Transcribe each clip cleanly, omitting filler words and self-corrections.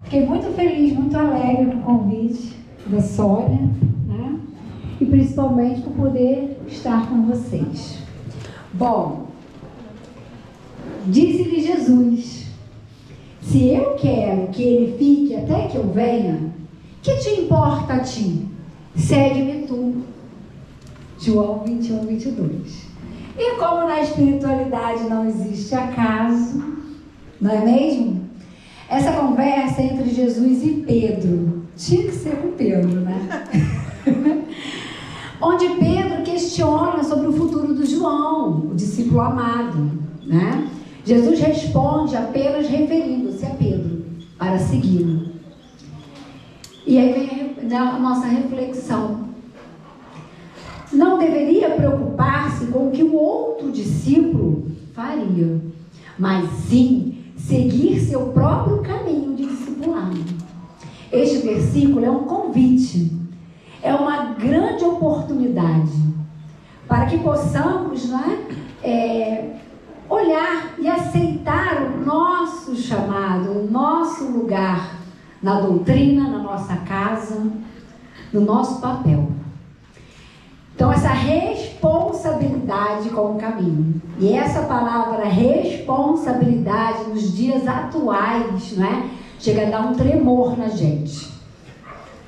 Fiquei muito feliz, muito alegre com o convite da Sônia, né? E principalmente por poder estar com vocês. Bom, disse-lhe Jesus: se eu quero que ele fique até que eu venha, que te importa a ti? Segue-me tu. João 21, 22. E como na espiritualidade não existe acaso, não é mesmo? Essa conversa entre Jesus e Pedro, tinha que ser com Pedro, né? Onde Pedro questiona sobre o futuro do João, o discípulo amado, né? Jesus responde apenas referindo-se a Pedro para segui-lo. E aí vem a nossa reflexão. Não deveria preocupar-se com o que o outro discípulo faria, mas sim seguir seu próprio caminho de discipulado. Este versículo é um convite, é uma grande oportunidade para que possamos, né, olhar e aceitar o nosso chamado, o nosso lugar na doutrina, na nossa casa, no nosso papel. Então, essa responsabilidade com o caminho. E essa palavra responsabilidade nos dias atuais, não é? Chega a dar um tremor na gente.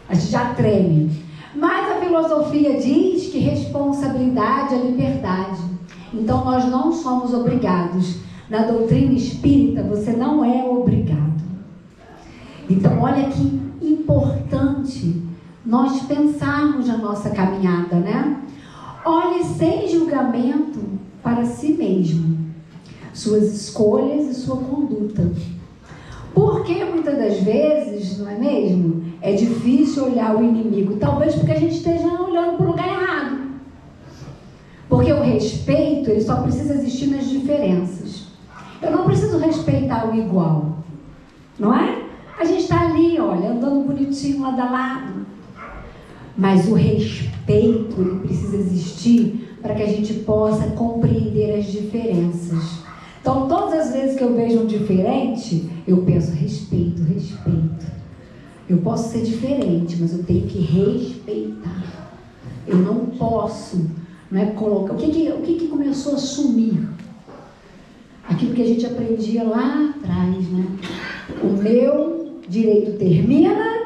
A gente já treme. Mas a filosofia diz que responsabilidade é liberdade. Então, nós não somos obrigados. Na doutrina espírita, você não é obrigado. Então, olha que importante nós pensarmos na nossa caminhada, né? Olhe sem julgamento para si mesmo, suas escolhas e sua conduta. Porque muitas das vezes, não é mesmo? É difícil olhar o inimigo, talvez porque a gente esteja olhando para o lugar errado. Porque o respeito, ele só precisa existir nas diferenças. Eu não preciso respeitar o igual, não é? A gente está ali, olha, andando bonitinho lado a lado. Mas o respeito, ele precisa existir para que a gente possa compreender as diferenças. Então, todas as vezes que eu vejo um diferente, eu penso, respeito, respeito. Eu posso ser diferente, mas eu tenho que respeitar. Eu não posso, não é, colocar... O que começou a sumir? Aquilo que a gente aprendia lá atrás, né? O meu direito termina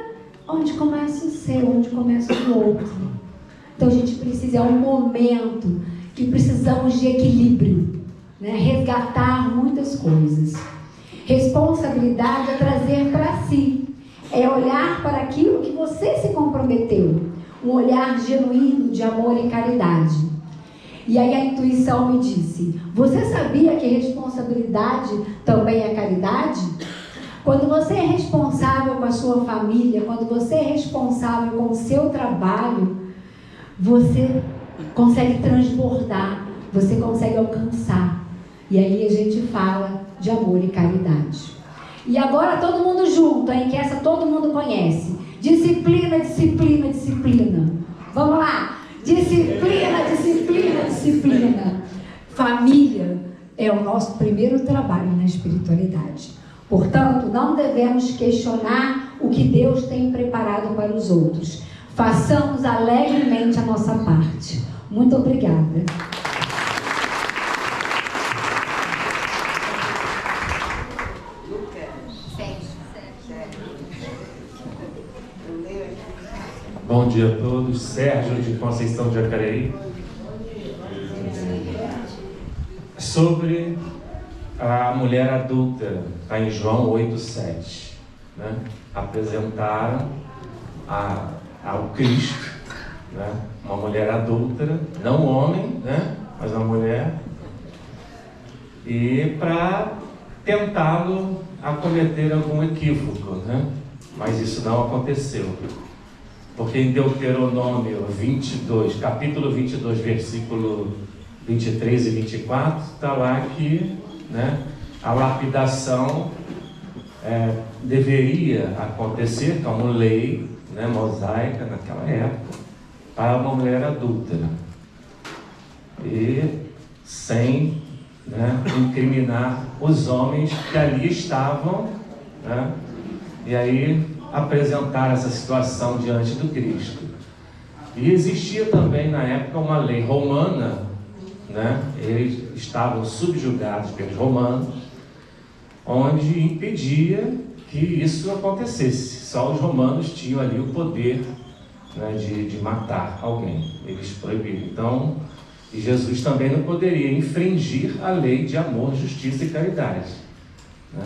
onde começa o seu, onde começa o outro. Então a gente precisa, é um momento que precisamos de equilíbrio, né? Resgatar muitas coisas. Responsabilidade é trazer para si, é olhar para aquilo que você se comprometeu, um olhar genuíno de amor e caridade. E aí a intuição me disse: você sabia que responsabilidade também é caridade? Quando você é responsável com a sua família, quando você é responsável com o seu trabalho, você consegue transbordar, você consegue alcançar. E aí a gente fala de amor e caridade. E agora todo mundo junto, hein? Que essa todo mundo conhece. Disciplina, disciplina, disciplina. Vamos lá. Disciplina, disciplina, disciplina. Família é o nosso primeiro trabalho na espiritualidade. Portanto, não devemos questionar o que Deus tem preparado para os outros. Façamos alegremente a nossa parte. Muito obrigada. Bom dia a todos. Sérgio de Conceição de Jacareí. Sobre a mulher adúltera, está em João 8,7, né? Apresentaram ao Cristo, né? Uma mulher adúltera, não um homem, né? Mas uma mulher, e para tentá-lo a cometer algum equívoco, né? Mas isso não aconteceu, porque em Deuteronômio 22, capítulo 22, versículo 23 e 24, está lá que, né, a lapidação deveria acontecer como lei, né, mosaica naquela época, para uma mulher adúltera, e sem, né, incriminar os homens que ali estavam, né, E aí apresentaram essa situação diante do Cristo. E existia também na época uma lei romana, né? Eles estavam subjugados pelos romanos, onde impedia que isso acontecesse. Só os romanos tinham ali o poder, né, de matar alguém. Eles proibiram. Então, e Jesus também não poderia infringir a lei de amor, justiça e caridade, né?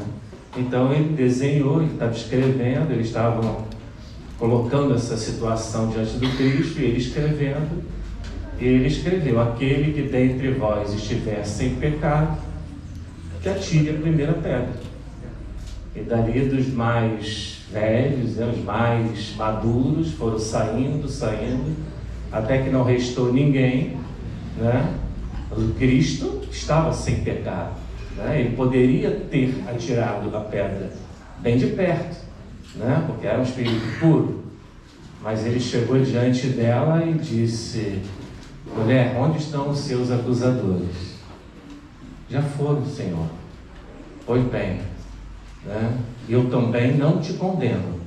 Então ele desenhou, ele estava escrevendo, eles estavam colocando essa situação diante do Cristo, e ele escrevendo, e ele escreveu: aquele que dentre vós estiver sem pecado, que atire a primeira pedra. E dali dos mais velhos, né, os mais maduros, foram saindo, até que não restou ninguém, né? O Cristo estava sem pecado, né? Ele poderia ter atirado a pedra bem de perto, né? Porque era um espírito puro, mas ele chegou diante dela e disse: mulher, onde estão os seus acusadores? Já foram, Senhor. Pois bem, né? Eu também não te condeno,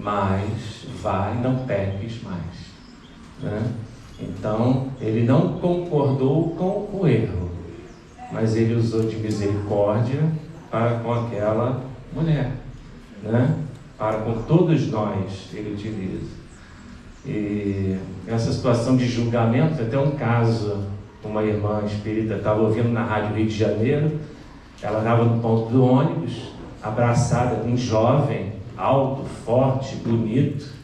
mas vai, não peques mais, né? Então, ele não concordou com o erro, mas ele usou de misericórdia para com aquela mulher, né? Para com todos nós, ele utiliza. E essa situação de julgamento, até um caso, uma irmã espírita estava ouvindo na rádio Rio de Janeiro, ela estava no ponto do ônibus, abraçada com um jovem, alto, forte, bonito.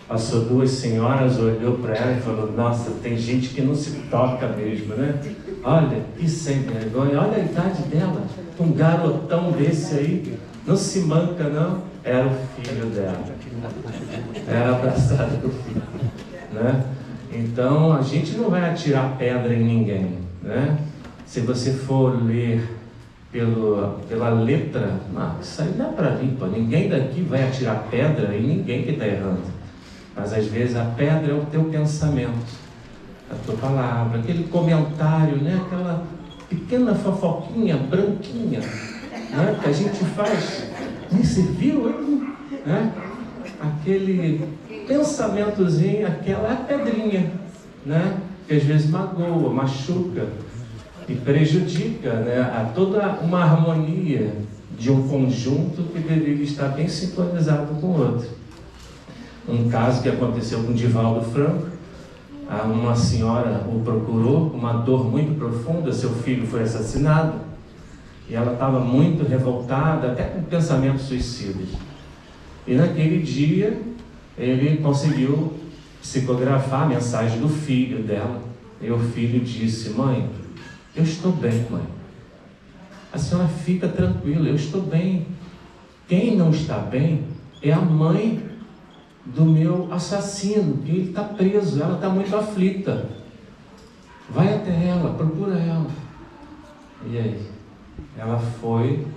Passou duas senhoras, olhou para ela e falou: nossa, tem gente que não se toca mesmo, né? Olha, que sem vergonha, olha a idade dela, um garotão desse aí, não se manca não. Era o filho dela, era abraçada com o filho, né? Então a gente não vai atirar pedra em ninguém, né? Se você for ler pela letra, não, isso aí dá para vir, pô. Ninguém daqui vai atirar pedra em ninguém que está errando. Mas às vezes a pedra é o teu pensamento, a tua palavra, aquele comentário, né? Aquela pequena fofoquinha branquinha, né? Que a gente faz. Você viu, hein? Né? Aquele pensamentozinho, aquela pedrinha, né? Que às vezes magoa, machuca e prejudica, né? A toda uma harmonia de um conjunto que deveria estar bem sintonizado com o outro. Um caso que aconteceu com Divaldo Franco, uma senhora o procurou com uma dor muito profunda, seu filho foi assassinado, e ela estava muito revoltada, até com pensamentos suicidas. E naquele dia, ele conseguiu psicografar a mensagem do filho dela, e o filho disse: mãe, eu estou bem, mãe. A senhora fica tranquila, eu estou bem. Quem não está bem é a mãe do meu assassino, que ele está preso, ela está muito aflita. Vai até ela, procura ela. E aí? Ela foi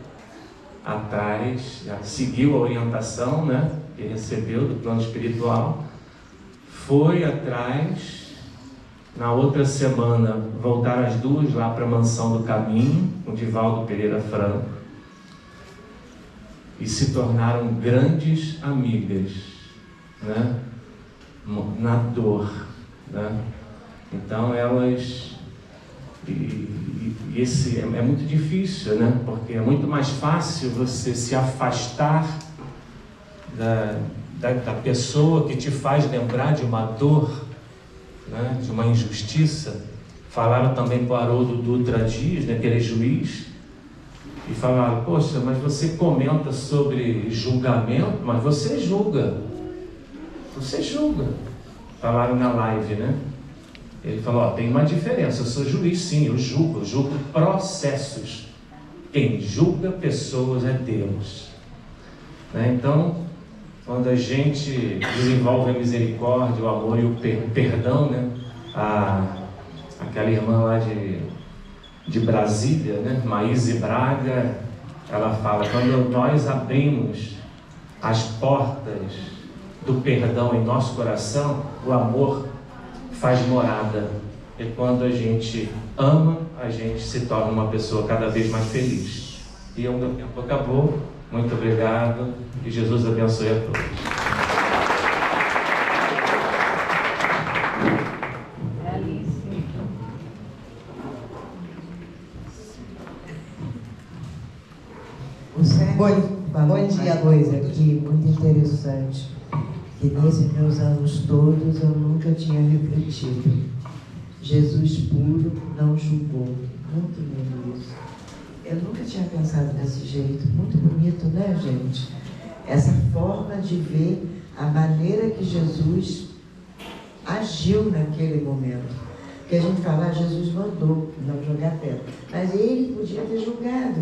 atrás, seguiu a orientação, né, que recebeu do plano espiritual, foi atrás. Na outra semana, voltaram as duas lá para a Mansão do Caminho, com Divaldo Pereira Franco, e se tornaram grandes amigas, né? Na dor, né? Então elas, esse é muito difícil, né? Porque é muito mais fácil você se afastar da pessoa que te faz lembrar de uma dor, né? De uma injustiça. Falaram também para o Haroldo Dutra Dias, né? Que ele é juiz, e falaram: poxa, mas você comenta sobre julgamento, mas você julga. Você julga. Falaram na live, né? Ele falou: ó, tem uma diferença, eu sou juiz sim, eu julgo processos. Quem julga pessoas é Deus, né? Então, quando a gente desenvolve a misericórdia, o amor e o perdão, né? Aquela irmã lá de Brasília, né? Maíse Braga, ela fala: quando nós abrimos as portas do perdão em nosso coração, o amor faz morada. E quando a gente ama, a gente se torna uma pessoa cada vez mais feliz. E o meu tempo acabou. Muito obrigado e Jesus abençoe a todos. Bom dia, coisa aqui muito interessante, que nesses meus anos todos eu nunca tinha refletido. Jesus puro não julgou. Muito lindo isso. Eu nunca tinha pensado desse jeito. Muito bonito, né, gente? Essa forma de ver a maneira que Jesus agiu naquele momento. Porque a gente fala, Jesus mandou não jogar pedra. Mas ele podia ter julgado.